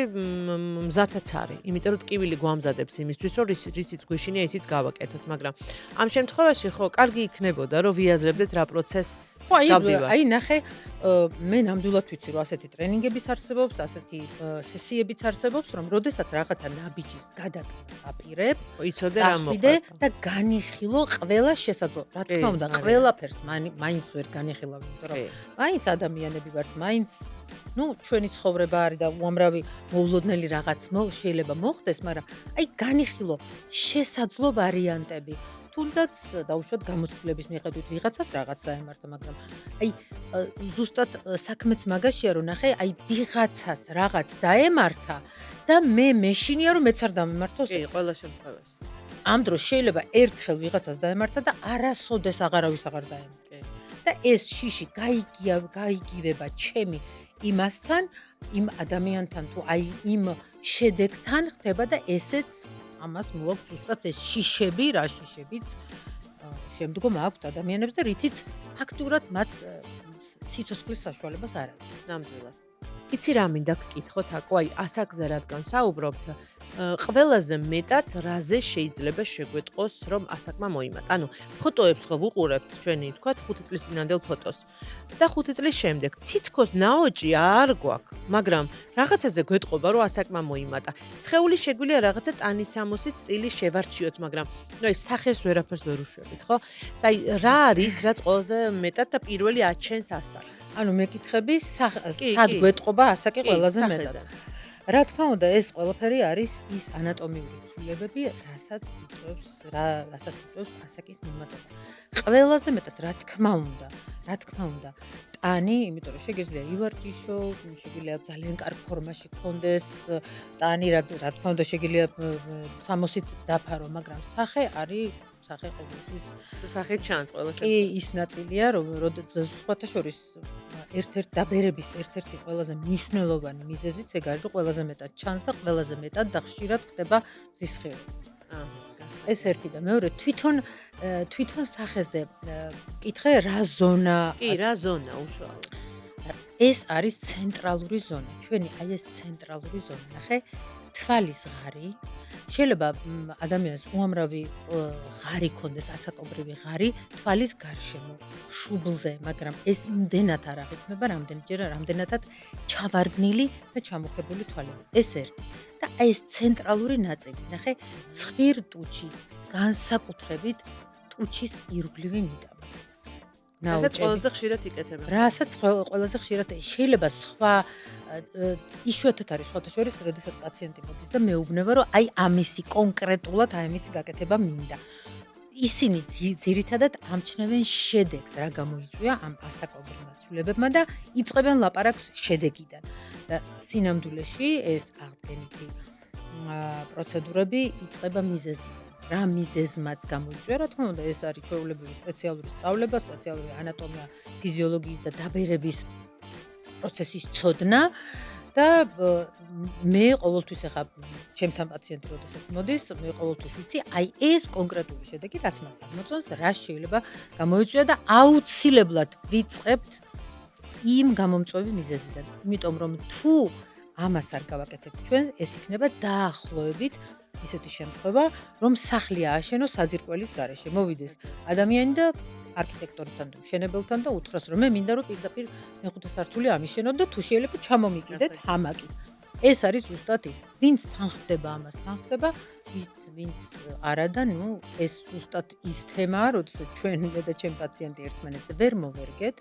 მზათაც არის. იმიტომ რომ ტკივილი გვამზადებს იმისთვის, რომ რიციც გვეშინია, ისიც გავაკეთოთ, მაგრამ ამ შემთხვევაში ხო, კარგი იქნებოდა, რომ ვიაზრებდეთ რა პროცესს გავდივართ. აი ნახე, მე ნამდვილად ვიცი, რომ ასეთი ტრენინგებიც არსებობს, ასეთი სესიებიც არსებობს, რომ როდესაც რაღაცა ნაბიჯის გადადგმას აპირებ, იცოდე რა მოხდა და განიხილო ყველა შესაძლო. რა თქმა უნდა, ყველაფერს მაინც ვერ განიხილავ, იმიტომ რომ მაინც ადამიანები ვართ, მაინც ჩვენი ცხოვრება არის და უამრავი მოულოდნელი რაღაც შეიძლება მოხდეს, მაგრამ აი განიხილო შესაძლო ვარიანტები. თუნდაც დაუშვათ გამოცდილების მიხედვით ვიღაცას რაღაც დაემართა, მაგრამ აი ზუსტად საქმეც მაგაშია, რომ ნახე, აი ვიღაცას რაღაც დაემართა და მე მეშინია რომ მეც არ დამემართოს. კი, ყველა შემთხვევაში. ამ დროს შეიძლება ერთხელ ვიღაცას დაემართა და არასოდეს აღარავის აღარ დაემართა. და ეს შიში გაიგივება ჩემი იმასთან, იმ ადამიანთან თუ აი იმ შედეგთან ხდება და ესეც ამას მოაქვს ზუსტად ეს შიშები, რა შიშებიც შემდგომ აქვთ ადამიანებს და რითიც ფაქტურად მათ სიცოცხლის საშუალებას არ აქვს. ნამდვილად. იცი რა მინდა გკითხოთ აკო, აი ასაკზე რადგან საუბრობთ, ყველაზე მეტად რაზე შეიძლება შეგვეტყოს, რომ ასაკმა მოიმატა. ანუ ფოტოებს ხო ვუყურებთ ჩვენი, თქვათ 5 წლის წინანდელ ფოტოს და 5 წლის შემდეგ თითქოს ნაოჭი არ გვაქვს, მაგრამ რაღაცაზე გვეტყობა, რომ ასაკმა მოიმატა. სხეული შეგვიძლია რაღაცა ტანისამოსით სტილი შევარჩიოთ, მაგრამ ეს სახეს ვერაფერს ვერ უშვებით, ხო? და აი რა არის, რაც ყველაზე მეტად და პირველი აჩენს ასაკს? ანუ მეკითხები სად გვეტყობა ასაკი ყველაზე მეტად. რა თქმა უნდა, ეს ყველაფერი არის ის ანატომიური ცვლილებები, რასაც იწვევს ასაკის მიმატება. ყველაზე მეტად რა თქმა უნდა, ტანი, იმიტომ რომ შეგიძლია ივარჯიშო, შეგიძლია ძალიან კარგ ფორმაში გქონდეს, ტანი რა თქმა უნდა შეგიძლია 60-ით დაფარო, მაგრამ სახე არის სახე ყოველთვის სახე ჩანს ყველა კი ის ნაწილია რომ სხვათა შორის ერთ-ერთი დაბერების ერთ-ერთი ყველაზე მნიშვნელოვანი მიზეზიც ეგ არის რომ ყველაზე მეტად ჩანს და ყველაზე მეტად და ხშირად ხდება მზისხიობა. ეს ერთი და მეორე თვითონ სახეზე კითხე რა ზონა კი რა ზონა უშუალოდ ეს არის ცენტრალური ზონა ჩვენი აი ეს ცენტრალური ზონა ნახე თვალის ღარი შეიძლება ადამიანს უამრავი ღარი ქონდეს ასაკობრივი ღარი თვალის გარშემო შუბლზე მაგრამ ეს იმდენად არ აღიქმება რამდენადაც ჩავარდნილი და ჩამოქებული თვალები ეს ერთი და აი ეს ცენტრალური ნაწილი ნახე ცხვირტუჩი განსაკუთრებით ტუჩის ირგვლივი მიდამო რასაც ყველაზე ხშირად იკეთებენ. რასაც ყველაზე ხშირად შეიძლება სხვა იშვიათად არის სხვათა შორის, როდესაც პაციენტი მოდის და მეუბნება, რომ აი ამისი კონკრეტულად აი ამისი გაკეთება მინდა. ისინი ძირითადად ამჩნევენ შედეგს, რა გამოიწვია ამ ასაკობრივ ცვლილებებმა და იწყებენ ლაპარაკს შედეგიდან. და სინამდვილეში ეს აღდგენითი პროცედურები იწყება მიზეზიდან. რა მიზეზმაც გამოიწვია, რა თქმა უნდა, ეს არის ჩვეულებრივი სპეციალური სწავლება, სპეციალური ანატომია, ფიზიოლოგიის და დაბერების პროცესის ცოდნა და მე ყოველთვის ახლა ჩემთან პაციენტი როდესაც მოდის, მე ყოველთვის ვიცი, აი ეს კონკრეტული შედეგი, რაც მას აღმოწონს, რა შეიძლება გამოიწვია და აუცილებლად ვიწყებთ იმ გამომწვევი მიზეზიდან. იმიტომ რომ თუ ამას არ გავაკეთებთ ჩვენ, ეს იქნება დაახლოებით ისეთი შემთხვევა, რომ სახლი ააშენოს საძირკველის გარეშე. მოვიდეს ადამიანი და არქიტექტორთან და მშენებელთან და უთხრას, რომ მე მინდა რომ პირდაპირ მეხუთე სართული ამიშენოთ და თუ შეიძლება ჩამომიკიდეთ ჰამაკი. ეს არის ზუსტად ის. ვინც თან ხდება ამას, თან ხდება, ვინც არა და ეს ზუსტად ის თემაა, როდესაც ჩვენ და ჩემ პაციენტი ერთმანეთზე ვერ მოვერგეთ.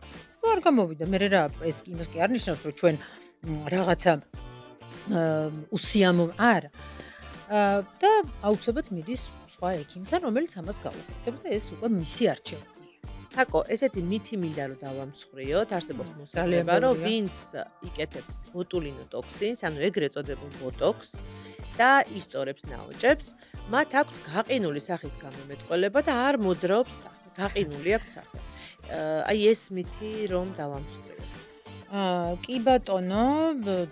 არ გამოვიდა. მე რა ეს იმას კი არ ნიშნავს, რომ ჩვენ რაღაცა უსიამო არა. და აუცილებლად მიდის სხვა ექიმთან, რომელიც ამას გაუკეთებს და ეს უკვე მისი არჩევანია. თაკო, ესეთი მითი მინდა რომ დავამსხვრიოთ, არსებობს მოსაზრება, რომ ვინც იკეთებს ბოტულინოტოქსინს, ანუ ეგრეთ წოდებულ ბოტოქს და ისწორებს ნაოჭებს, მათ აქვთ გაყინული სახის გამომეტყველება და არ მოძრაობს სახე. გაყინული აქვს სახე. აი ეს მითი რომ დავამსხვრიოთ. კი ბატონო,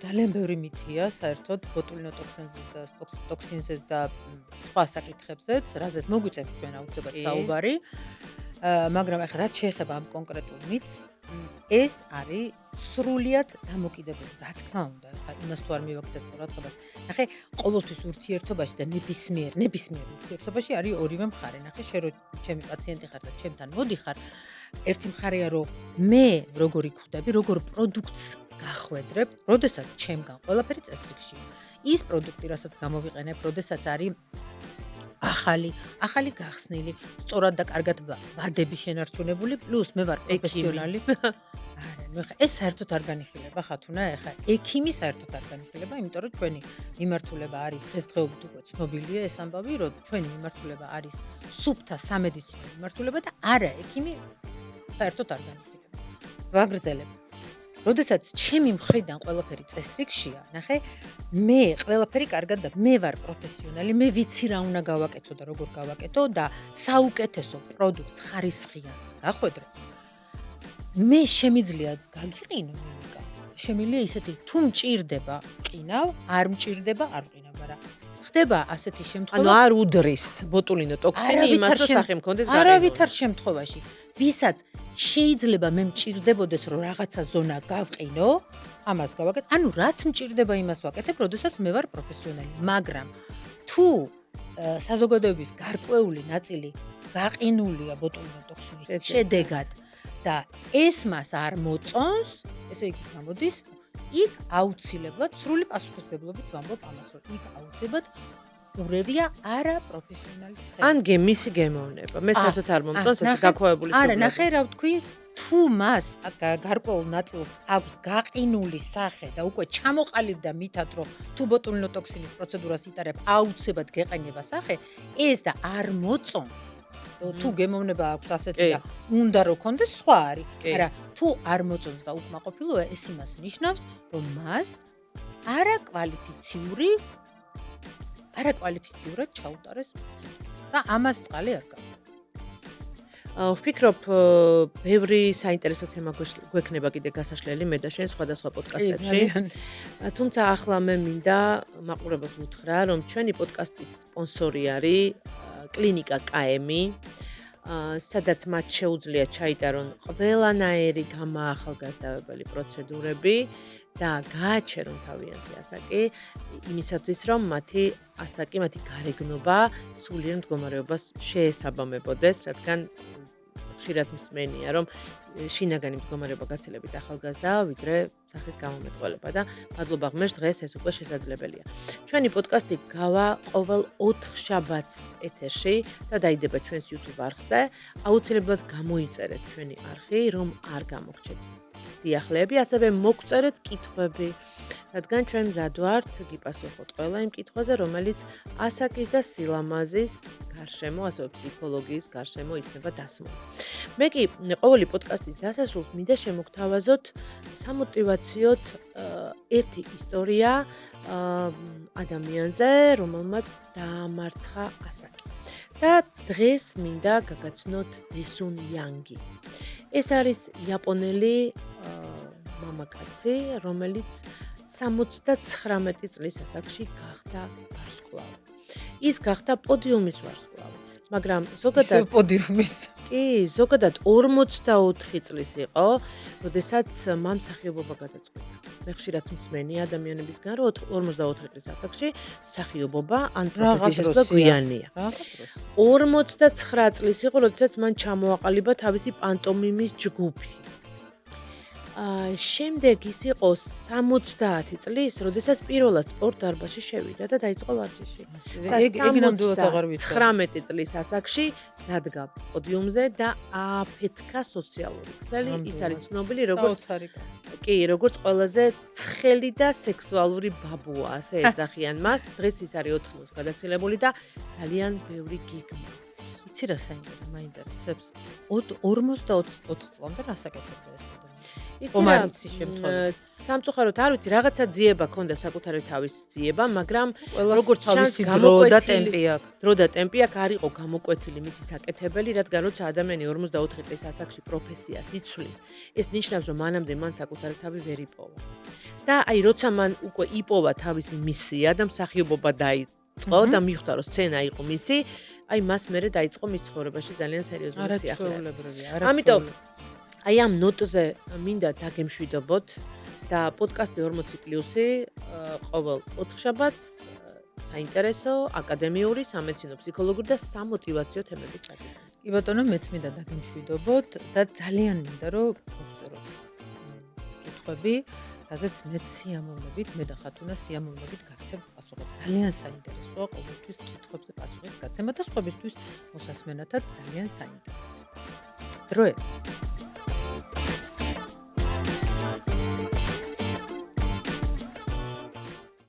ძალიან ბევრი მითია საერთოდ ბოტულინოტოქსინზე და ტოქსინზე და სხვა საკითხებზეც, რაზეც მოგვიწევს ჩვენ აუცილებლად საუბარი. მაგრამ ახლა რაც შეეხება ამ კონკრეტულ მითს, ეს არის სრულიად დამოკიდებული, რა თქმა უნდა, ახლა იმას თუ არ მივაქცევთ ყურადღებას. ნახე, ყოველთვის ურთიერთობაში და ნებისმიერ ურთიერთობაში არის ორივე მხარე. ნახე, შენ რო ჩემი პაციენტი ხარ და ჩემთან მოდიხარ, ერთი მხარეა რომ მე როგორი ხვდები, როგორ პროდუქტს გახვედრებ, როდესაც ჩემგან ყველაფერი წესრიგშია. ის პროდუქტი, რასაც გამოვიყენებ, როდესაც არის ახალი გახსნილი, სწორად და კარგად ვადები შენარჩუნებული, პლუს მე ვარ პროფესიონალი. არა, ეს საერთოდ არ განიხილება ხათუნა, ახლა ექიმი საერთოდ არ განიხილება, იმიტომ რომ ჩვენი მიმართულება არის დღესდღეობით უკვე ცნობილია ეს ამბავი, რომ ჩვენი მიმართულება არის სუფთა სამედიცინო მიმართულება და არა ექიმი საერთოდ არ განიხილება. ვაგრძელებ. როდესაც ჩემი მხრიდან ყველაფერი წესრიგშია, ნახე, მე ყველაფერი კარგად და მე ვარ პროფესიონალი, მე ვიცი რა უნდა გავაკეთო და როგორ გავაკეთო და საუკეთესო პროდუქტს ხარისხიანს გახვედრე. მე შემიძლია გაგიყინო მიმიკა. შემიძლია ისეთი თუ მჭირდება, ყინავ, არ მჭირდება, არ ყინავ, მაგრამ ხდება ასეთი შემთხვევა. ანუ არ უდრის ბოტულინოტოქსინი იმას, რომ სახე მქონდეს გაყინული. არავითარ შემთხვევაში, ვისაც შეიძლება მე მჭირდებოდეს რომ რაღაცა ზონა გავყინო, ამას გავაკეთე. ანუ რაც მჭირდება იმას ვაკეთებ, როდესაც მე ვარ პროფესიონალი, მაგრამ თუ საზოგადოების გარკვეული ნაწილი გაყინულია ბოტულინოტოქსინის შედეგად და ეს მას არ მოწონს, ესე იგი გამოდის, იქ აუცილებლად სრული პასუხისმგებლობით ვამბობ ამას, რომ იქ აუცილებლად ურევია არა პროფესიონალის ხელით. ან გემისი გემოვნება. მე საერთოდ არ მომწონს ეს გაქვავებული სუბრები. არა, ნახე რა ვთქვი, თუ მას გარკვეულ ნაწილს აქვს გაყინული სახე და უკვე ჩამოყალიბდა მითად, რომ თუ ბოტულინოტოქსინის პროცედურას იტარებ, აუცილებლად გეყენება სახე, ეს და არ მოწონს. თუ გემოვნება აქვს ასეთი და უნდა რომ კონდეს სხვა არის. არა, თუ არ მოწონს და უკმაყოფილოა, ეს იმას ნიშნავს, რომ მას არაკვალიფიციურად ჩაუტარეს და ამას წყალი არ გაქვს. ვფიქრობ, ბევრი საინტერესო თემა გვექნება კიდე გასაშლელი მე და შენ სხვადასხვა პოდკასტებში. თუმცა ახლა მე მინდა მაყურებელს უთხრა, რომ ჩვენი პოდკასტის სპონსორი არის კლინიკა კაემი, სადაც მათ შეუძლიათ ჩაიტარონ ყველანაირი გამაახალგაზრდავებელი პროცედურები და გააჩერონ თავიანთი ასაკი იმისათვის, რომ მათი ასაკი, მათი გარეგნობა სულიერ მდგომარეობას შეესაბამებოდეს, რადგან ხშირად მსმენია, რომ შინაგანი მდგომარეობა გაცილებით ახალგაზრდაა, ვიდრე სახის გამომეტყველება და მადლობა ღმერთს, დღეს ეს უკვე შესაძლებელია. ჩვენი პოდკასტი გავა ყოველ 4 შაბათს ეთერში და დაიდება ჩვენს YouTube არხზე. აუცილებლად გამოიწერეთ ჩვენი არხი, რომ არ გამოგჩეთ სიახლეები, ასევე მოგწერეთ კითხვები, რადგან ჩვენ მზად ვართ გიპასუხოთ ყველა იმ კითხვაზე, რომელიც ასაკის და სილამაზის გარშემო, ასევე ფსიქოლოგიის გარშემო იქნება დასმული. მე კი ყოველი პოდკასტის დასასრულს მინდა შემოგთავაზოთ სამოტივაციოდ ერთი ისტორია ადამიანზე, რომელმაც დაამარცხა ასაკი. და დღეს მინდა გაგაცნოთ დესუნ იანგი. ეს არის იაპონელი მამაკაცი, რომელიც 79 წლის ასაკში გახდა ვარსკვლავი. ის გახდა პოდიუმის ვარსკვლავი, მაგრამ ზოგადად პოდიუმის. კი, ზოგადად 44 წლის იყო, როდესაც მან მსახიობობა გადაწყვიტა. მე ხშირად მსმენი ადამიანებისგან, რომ 44 წლის ასაკში მსახიობობა ან პროფესიის შესვლა გვიანია. 49 წლის იყო, როდესაც მან ჩამოაყალიბა თავისი პანტომიმის ჯგუფი. შემდეგ ის იყო 70 წლის, როდესაც პირველად სპორტ დარბაზში შევიდა და დაიწყო ვარჯიში. ეგ ნამდვილად აღარ ვიცი. 19 წლის ასაკში დადგა პოდიუმზე და ააფეთქა სოციალური ქსელი. ის არის ცნობილი როგორც როგორც ყველაზე ცხელი და სექსუალური ბაბუა, ასე ეძახიან მას. დღეს ის არის 80-ს გადაცილებული და ძალიან ბევრი გეგმა. იცი რა მაინტერესებს? 44 წლამდე რასაკეთებდა ეს ადამიანი? კომარიცის შემთხვევით. სამწუხაროდ არ ვიცი, რაღაცა ძიება ქონდა საკუთარი თავის ძიება, მაგრამ როგორც ჩანს დრო და ტემპი აქვს, არ იყო გამოკვეთილი მისი საკეთებელი, რადგან როცა ადამიანი 44 წლის ასაკში პროფესიას იცვლის, ეს ნიშნავს, რომ მანამდე მან საკუთარი თავი ვერ იპოვა. და აი, როცა მან უკვე იპოვა თავისი მისია და მსახიობობა დაიწყო და მიხვდა, რომ სცენა იყო მისი, აი მას მერე დაიწყო მის ცხოვრებაში ძალიან სერიოზული სიახლოვე. ამიტომ აი ამ ნოტზე მინდა დაგემშვიდობოთ და პოდკასტი 40+-ი ყოველ ოთხშაბათს საინტერესო, აკადემიური, სამეცნიერო, ფსიქოლოგიური და სამოტივაციო თემებით წაგებთ. კი ბატონო, მეც მინდა დაგემშვიდობოთ და ძალიან მინდა რომ მოგწეროთ კითხვები, რაზეც მეც სიამოვნებით, მე და ხათუნა სიამოვნებით გაგცემთ პასუხები. ძალიან საინტერესოა ყოველთვის კითხვებზე პასუხის გაცემა და სხვებისთვის მოსასმენათად ძალიან საინტერესო. დროებით